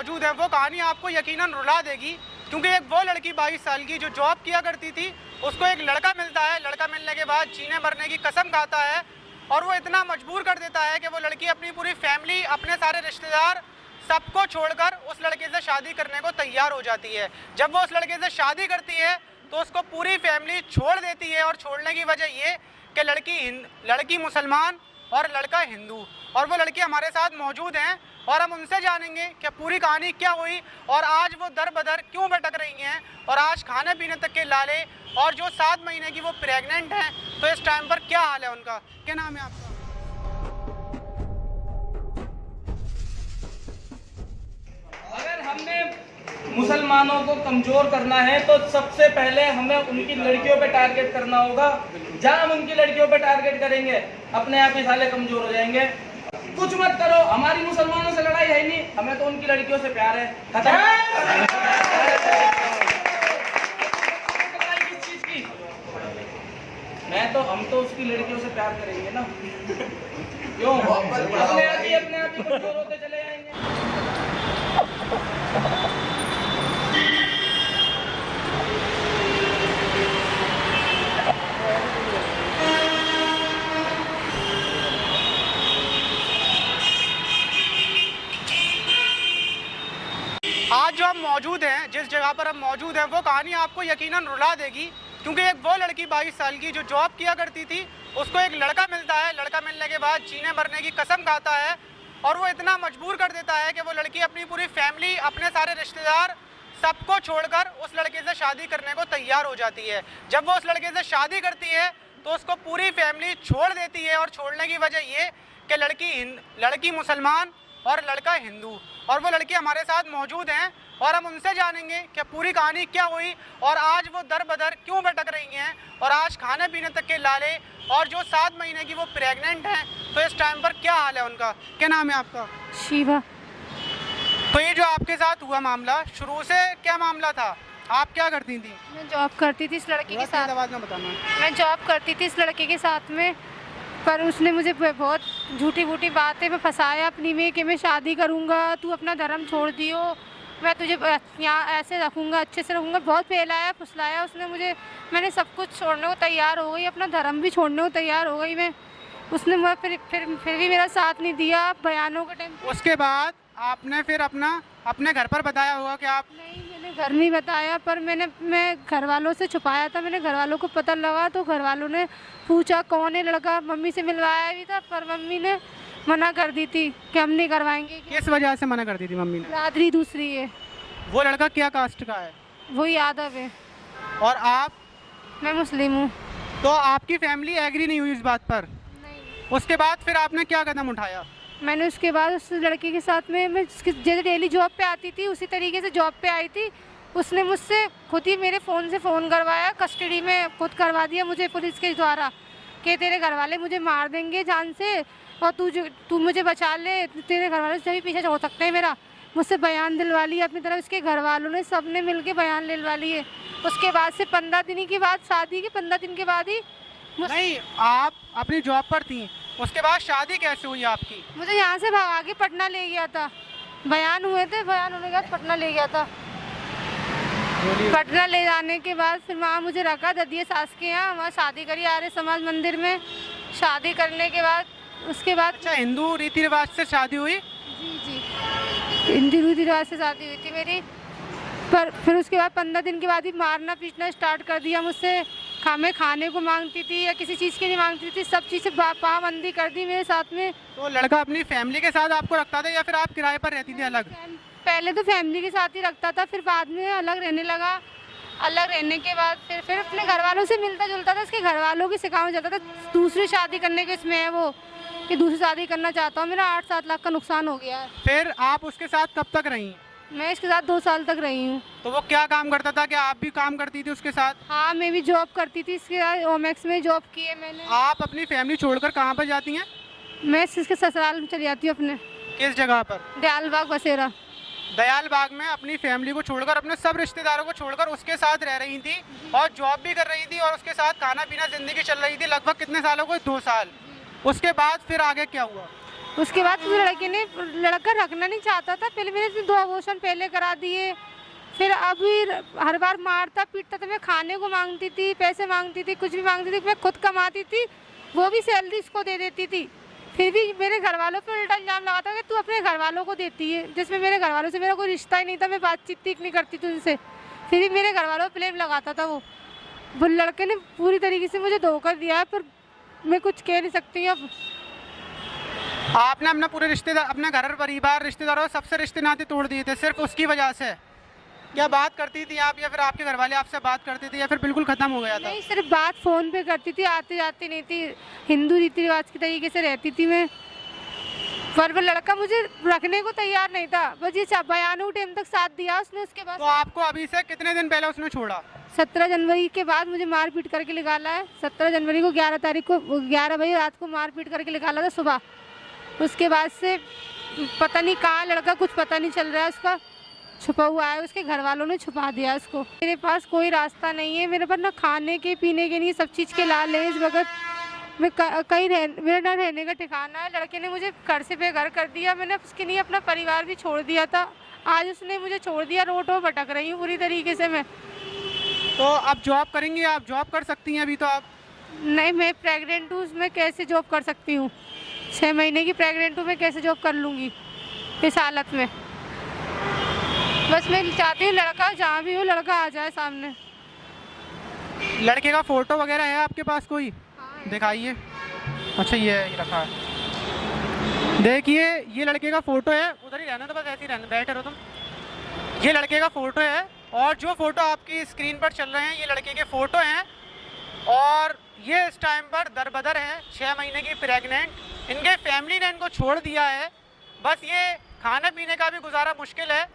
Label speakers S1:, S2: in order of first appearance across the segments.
S1: मौजूद है वो कहानी आपको यकीनन रुला देगी, क्योंकि एक वो लड़की 22 साल की जो जॉब किया करती थी, उसको एक लड़का मिलता है। लड़का मिलने के बाद जीने मरने की कसम खाता है और वो इतना मजबूर कर देता है कि वो लड़की अपनी पूरी फैमिली, अपने सारे रिश्तेदार सबको छोड़कर उस लड़के से शादी करने को तैयार हो जाती है। जब वो उस लड़के से शादी करती है तो उसको पूरी फैमिली छोड़ देती है, और छोड़ने की वजह ये कि लड़की मुसलमान और लड़का हिंदू, और वो लड़की हमारे साथ मौजूद हैं और हम उनसे जानेंगे कि पूरी कहानी क्या हुई और आज वो दर बदर क्यों भटक रही हैं और आज खाने पीने तक के लाले, और जो 7 महीने की वो प्रेग्नेंट हैं तो इस टाइम पर क्या हाल है उनका। क्या नाम है आपका?
S2: अगर हमने मुसलमानों को कमजोर करना है तो सबसे पहले हमें उनकी लड़कियों पे टारगेट करना होगा। जहां हम उनकी लड़कियों पे टारगेट करेंगे अपने आप ही साले कमजोर हो जाएंगे। कुछ मत करो, हमारी मुसलमानों से लड़ाई है ही नहीं, हमें तो उनकी लड़कियों से प्यार है। किस चीज की? हम तो उसकी लड़कियों से प्यार करेंगे ना, क्यों? अपने आप ही कमजोर होते चले जाएंगे।
S1: आज जो हम मौजूद हैं, जिस जगह पर हम मौजूद हैं, वो कहानी आपको यकीनन रुला देगी, क्योंकि एक वो लड़की 22 साल की जो जॉब किया करती थी, उसको एक लड़का मिलता है। लड़का मिलने के बाद जीने मरने की कसम खाता है और वो इतना मजबूर कर देता है कि वो लड़की अपनी पूरी फैमिली, अपने सारे रिश्तेदार सबको छोड़कर उस लड़के से शादी करने को तैयार हो जाती है। जब वो उस लड़के से शादी करती है तो उसको पूरी फैमिली छोड़ देती है, और छोड़ने की वजह ये कि लड़की मुसलमान और लड़का हिंदू, और वो लड़की हमारे साथ मौजूद हैं और हम उनसे जानेंगे कि पूरी कहानी क्या हुई और आज वो दर बदर क्यों भटक रही हैं और आज खाने पीने तक के लाले, और जो 7 महीने की वो प्रेग्नेंट हैं तो इस टाइम पर क्या हाल है उनका। क्या नाम है आपका?
S3: शिवा।
S1: तो ये जो आपके साथ हुआ मामला, शुरू से क्या मामला था? आप क्या करती थी?
S3: मैं जॉब करती थी इस लड़के के साथ।
S1: आवाज़ में बताना।
S3: मैं जॉब करती थी इस लड़के के साथ में, पर उसने मुझे बहुत झूठी बातें में फंसाया अपनी में कि मैं शादी करूँगा, तू अपना धर्म छोड़ दियो, मैं तुझे यहाँ ऐसे रखूँगा, अच्छे से रखूँगा। बहुत फैलाया फुसलाया उसने मुझे। मैंने सब कुछ छोड़ने को तैयार हो गई, अपना धर्म भी छोड़ने को तैयार हो गई मैं। उसने मुझे फिर भी मेरा साथ नहीं दिया बयानों के टाइम।
S1: उसके बाद आपने फिर अपने घर पर बताया होगा कि आप?
S3: नहीं, मैंने घर नहीं बताया, पर मैं घर वालों से छुपाया था। मैंने घर वालों को पता लगा तो घर वालों ने पूछा कौन है लड़का, मम्मी से मिलवाया भी था, पर मम्मी ने मना कर दी थी कि हम नहीं करवाएंगे।
S1: किस वजह से मना कर दी थी मम्मी ने?
S3: बिरादरी दूसरी है।
S1: वो लड़का क्या कास्ट का है?
S3: वो यादव है।
S1: और आप?
S3: मैं मुस्लिम हूँ।
S1: तो आपकी फैमिली एग्री नहीं हुई इस बात पर?
S3: नहीं।
S1: उसके बाद फिर आपने क्या कदम उठाया?
S3: मैंने उसके बाद उस लड़के के साथ में, मैं जैसे डेली जॉब पे आती थी उसी तरीके से जॉब पे आई थी। उसने मुझसे खुद ही मेरे फ़ोन से फ़ोन करवाया, कस्टडी में खुद करवा दिया मुझे पुलिस के द्वारा कि तेरे घर वाले मुझे मार देंगे जान से, और तू मुझे बचा ले, तेरे घर वाले से भी पीछे हो सकते हैं मेरा। मुझसे बयान दिलवा लिया अपनी तरफ, इसके घर वालों ने सब ने मिल के बयान दिलवा लिए। उसके बाद से 15 दिन के बाद, शादी के 15 दिन के बाद ही
S1: नहीं, आप अपनी जॉब पर थी, उसके बाद शादी कैसे हुई आपकी?
S3: मुझे यहाँ से भगा के पटना ले गया था। बयान हुए थे, बयान होने के बाद पटना ले गया था। पटना ले जाने के बाद फिर वहाँ मुझे रखा ददिया सास के यहाँ, वहाँ शादी करी आर्य समाज मंदिर में। शादी करने के बाद उसके बाद
S1: अच्छा, हिंदू रीति रिवाज से शादी हुई?
S3: जी, हिंदू रीति रिवाज से शादी हुई थी मेरी। पर फिर उसके बाद 15 दिन के बाद ही मारना पीटना स्टार्ट कर दिया मुझसे। मैं खाने को मांगती थी या किसी चीज़ के नहीं मांगती थी, सब चीज़ से पाबंदी कर दी मेरे साथ में।
S1: तो लड़का अपनी फैमिली के साथ आपको रखता था या फिर आप किराए पर रहती थी अलग?
S3: पहले तो फैमिली के साथ ही रखता था, फिर बाद में अलग रहने लगा। अलग रहने के बाद फिर अपने घर वालों से मिलता जुलता था। उसके घर वालों की शिकायत में जाता था, दूसरी शादी करने के इसमें है वो कि दूसरी शादी करना चाहता हूँ। मेरा 8-7 लाख का नुकसान हो गया है।
S1: फिर आप उसके साथ कब तक रही?
S3: मैं इसके साथ 2 साल तक रही हूँ।
S1: तो वो क्या काम करता था? क्या आप भी काम करती थी उसके साथ?
S3: हाँ, मैं भी जॉब करती थी इसके साथ, ओमेक्स में जॉब की है मैंने।
S1: आप अपनी फैमिली छोड़कर कहाँ पर जाती हैं?
S3: मैं इसके ससुराल में चली जाती हूँ अपने।
S1: किस जगह पर?
S3: दयालबाग बसेरा।
S1: दयालबाग में अपनी फैमिली को छोड़कर, अपने सब रिश्तेदारों को छोड़कर उसके साथ रह रही थी और जॉब भी कर रही थी और उसके साथ खाना पीना जिंदगी चल रही थी। लगभग कितने सालों को? 2 साल। उसके बाद फिर आगे क्या हुआ?
S3: उसके बाद उस लड़का रखना नहीं चाहता था। पहले मैंने 2 अबॉर्शन पहले करा दिए, फिर अभी हर बार मारता पीटता था। मैं खाने को मांगती थी, पैसे मांगती थी, कुछ भी मांगती थी, मैं खुद कमाती थी, वो भी सैलरी इसको दे देती थी। फिर भी मेरे घर वालों पर उल्टा इल्ज़ाम लगाता कि तू अपने घर वालों को देती है, जिसमें मेरे घर वालों से मेरा कोई रिश्ता ही नहीं था, मैं बातचीत ठीक नहीं करती थी उनसे। फिर भी मेरे घर वालों पर ब्लेम लगाता था। वो लड़के ने पूरी तरीके से मुझे धोखा दिया है, पर मैं कुछ कह नहीं सकती अब।
S1: आपने अपना पूरे रिश्तेदार, अपना घर परिवार, रिश्तेदारों, सबसे रिश्ते नाते तोड़ दिए थे सिर्फ उसकी वजह से। क्या बात करती थी आप, या फिर आपके घर वाले आपसे बात करते थे, या फिर बिल्कुल ख़त्म हो गया था?
S3: नहीं, सिर्फ बात फ़ोन पे करती थी, आती जाती नहीं थी। हिंदू रीति रिवाज के तरीके से रहती थी मैं। पर वो लड़का मुझे रखने को तैयार नहीं था, बस ये बयानों टाइम तक साथ दिया उसने। उसके बाद
S1: तो आपको अभी से कितने दिन पहले उसने छोड़ा?
S3: 17 जनवरी के बाद मुझे मारपीट करके निकाला है। 17 जनवरी को 11 तारीख को 11 बजे रात को मारपीट करके निकाला था सुबह। उसके बाद से पता नहीं कहाँ लड़का, कुछ पता नहीं चल रहा है उसका, छुपा हुआ है। उसके घर वालों ने छुपा दिया उसको। मेरे पास कोई रास्ता नहीं है, मेरे पास ना खाने के पीने के नहीं, सब चीज़ के लाल है। इस वक्त मैं कहीं मेरा ना रहने का ठिकाना है। लड़के ने मुझे घर से बेघर कर दिया। मैंने उसके लिए अपना परिवार भी छोड़ दिया था, आज उसने मुझे छोड़ दिया। रोड पर भटक रही हूँ पूरी तरीके से मैं।
S1: तो अब जॉब करेंगी, आप जॉब कर सकती हैं अभी तो आप?
S3: नहीं, मैं प्रेग्नेंट हूँ, मैं कैसे जॉब कर सकती हूँ? 6 महीने की प्रेग्नेंट हूँ, मैं कैसे जॉब कर लूँगी इस हालत में? बस मैं चाहती हूँ लड़का जहाँ भी हो, लड़का आ जाए सामने।
S1: लड़के का फोटो वगैरह है आपके पास कोई?
S3: हाँ,
S1: दिखाइए। अच्छा, ये रखा है, देखिए ये लड़के का फोटो है। उधर ही रहना, तो बस ऐसे ही रहना, बैठे रहो तुम। ये लड़के का फोटो है, और जो फोटो आपकी स्क्रीन पर चल रहे हैं ये लड़के के फोटो हैं। और ये इस टाइम पर दरबदर है, 6 महीने की प्रेग्नेंट। इनके फैमिली ने इनको छोड़ दिया है। बस ये खाने पीने का भी गुजारा मुश्किल है,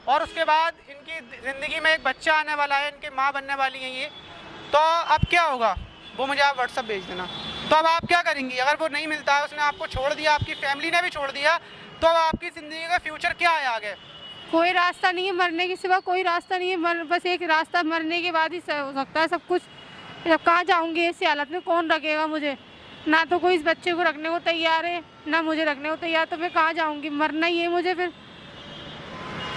S1: और उसके बाद इनकी ज़िंदगी में एक बच्चा आने वाला है, इनकी माँ बनने वाली है ये। तो अब क्या होगा वो मुझे आप व्हाट्सअप भेज देना। तो अब आप क्या करेंगी अगर वो नहीं मिलता है? उसने आपको छोड़ दिया, आपकी फैमिली ने भी छोड़ दिया, तो अब आपकी ज़िंदगी का फ्यूचर क्या है आगे?
S3: कोई रास्ता नहीं है मरने के सिवा, कोई रास्ता नहीं है। बस एक रास्ता, मरने के बाद ही हो सकता है सब कुछ। जब कहाँ जाऊँगी ऐसी हालत में, कौन रखेगा मुझे? ना तो कोई इस बच्चे को रखने को तैयार है, ना मुझे रखने को तैयार, तो मैं कहाँ जाऊँगी? मरना ही है मुझे। फिर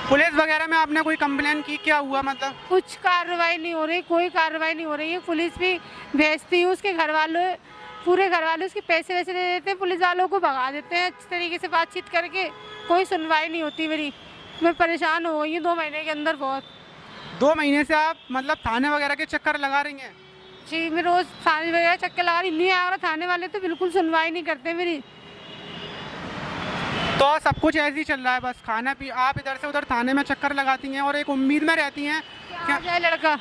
S1: पुलिस वगैरह में आपने कोई कंप्लेन की? क्या हुआ मतलब?
S3: कुछ कार्रवाई नहीं हो रही, कोई कार्रवाई नहीं हो रही है। पुलिस भी भेजती हूँ, उसके घर वालों, पूरे घर वाले उसके पैसे वैसे दे देते हैं, पुलिस वालों को भगा देते हैं अच्छी तरीके से बातचीत करके। कोई सुनवाई नहीं होती मेरी। मैं परेशान हो गई हूँ 2 महीने के अंदर बहुत।
S1: 2 महीने से आप मतलब थाने वगैरह के चक्कर लगा रही हैं?
S3: जी, मैं रोज़ थाने वगैरह चक्कर लगा रही, नहीं आ रहा। थाने वाले तो बिल्कुल सुनवाई नहीं करते मेरी।
S1: तो सब कुछ ऐसे ही चल रहा है, बस खाना पी, आप इधर से उधर थाने में चक्कर लगाती हैं और एक उम्मीद में रहती हैं
S3: क्या आ जाए लड़का।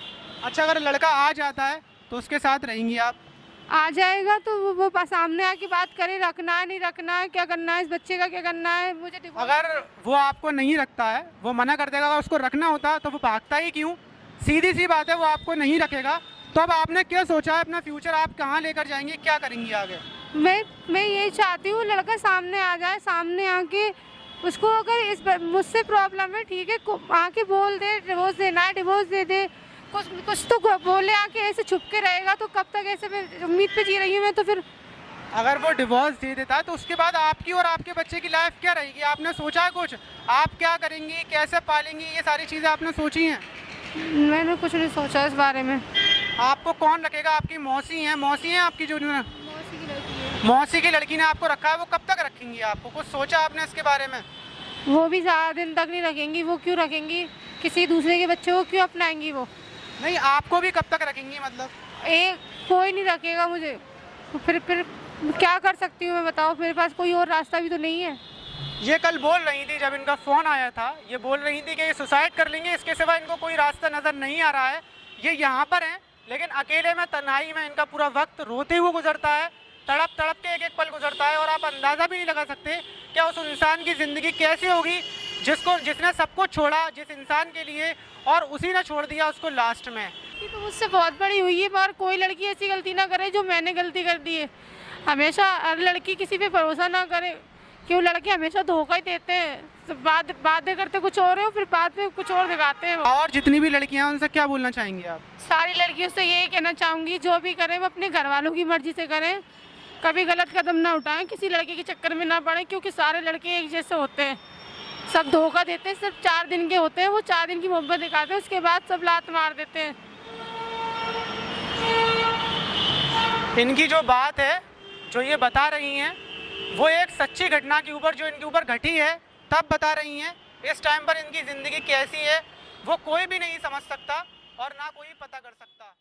S1: अच्छा, अगर लड़का आ जाता है तो उसके साथ रहेंगी आप?
S3: आ जाएगा तो वो सामने आके बात करे, रखना है नहीं रखना है, क्या करना है, इस बच्चे का क्या करना है। मुझे
S1: अगर वो आपको नहीं रखता है, वो मना कर देगा, अगर उसको रखना होता तो वो भागता ही क्यों? सीधी सी बात है, वो आपको नहीं रखेगा। तो अब आपने क्या सोचा है, अपना फ्यूचर आप कहाँ लेकर जाएंगे, क्या करेंगी आगे?
S3: मैं यही चाहती हूँ लड़का सामने आ जाए, सामने आके उसको अगर इस मुझसे प्रॉब्लम है ठीक है, आके बोल दे, डिवोर्स देना है डिवोर्स दे दे, कुछ तो बोले। आके ऐसे छुप के रहेगा तो कब तक ऐसे मैं उम्मीद पे जी रही हूँ मैं। तो फिर
S1: अगर वो डिवोर्स दे देता है तो उसके बाद आपकी और आपके बच्चे की लाइफ क्या रहेगी? आपने सोचा है कुछ? आप क्या करेंगी, कैसे पालेंगी, ये सारी चीज़ें आपने सोची हैं?
S3: मैंने कुछ नहीं सोचा इस बारे में।
S1: आपको कौन रखेगा? आपकी मौसी हैं आपकी, जो मौसी की लड़की ने आपको रखा है, वो कब तक रखेंगी आपको? कुछ सोचा आपने इसके बारे में?
S3: वो भी ज़्यादा दिन तक नहीं रखेंगी। वो क्यों रखेंगी? किसी दूसरे के बच्चे को क्यों अपनाएंगी वो?
S1: नहीं, आपको भी कब तक रखेंगी मतलब?
S3: कोई नहीं रखेगा मुझे। फिर क्या कर सकती हूँ मैं, बताओ? मेरे पास कोई और रास्ता भी तो नहीं है।
S1: ये कल बोल रही थी, जब इनका फ़ोन आया था, ये बोल रही थी कि ये सुसाइड कर लेंगे, इसके सिवा इनको कोई रास्ता नज़र नहीं आ रहा है। ये यहाँ पर हैं, लेकिन अकेले में, तन्हाई में इनका पूरा वक्त रोते हुए गुजरता है, तड़प तड़प के एक एक पल गुजरता है। और आप अंदाज़ा भी नहीं लगा सकते क्या उस इंसान की ज़िंदगी कैसी होगी जिसने सब कुछ छोड़ा जिस इंसान के लिए, और उसी ने छोड़ दिया उसको लास्ट में।
S3: तो मुझसे बहुत बड़ी हुई है, पर कोई लड़की ऐसी गलती ना करे जो मैंने गलती कर दी है। हमेशा हर लड़की किसी पे भरोसा ना करे, क्यों? लड़के हमेशा धोखा ही देते हैं। बातें करते कुछ और है, फिर बाद में कुछ और दिखाते हैं।
S1: और जितनी भी लड़कियां हैं उनसे क्या बोलना चाहेंगे आप?
S3: सारी लड़कियों से यही कहना चाहूँगी, जो भी करें वो अपने घर वालों की मर्जी से करें।
S4: कभी गलत कदम ना उठाएं, किसी लड़के के चक्कर में ना पड़े, क्योंकि सारे लड़के एक जैसे होते हैं, सब धोखा देते हैं। सिर्फ 4 दिन के होते हैं, वो 4 दिन की मोहब्बत दिखाते हैं, उसके बाद सब लात मार देते हैं।
S1: इनकी जो बात है, जो ये बता रही हैं, वो एक सच्ची घटना के ऊपर जो इनके ऊपर घटी है तब बता रही हैं। इस टाइम पर इनकी ज़िंदगी कैसी है वो कोई भी नहीं समझ सकता और ना कोई पता कर सकता।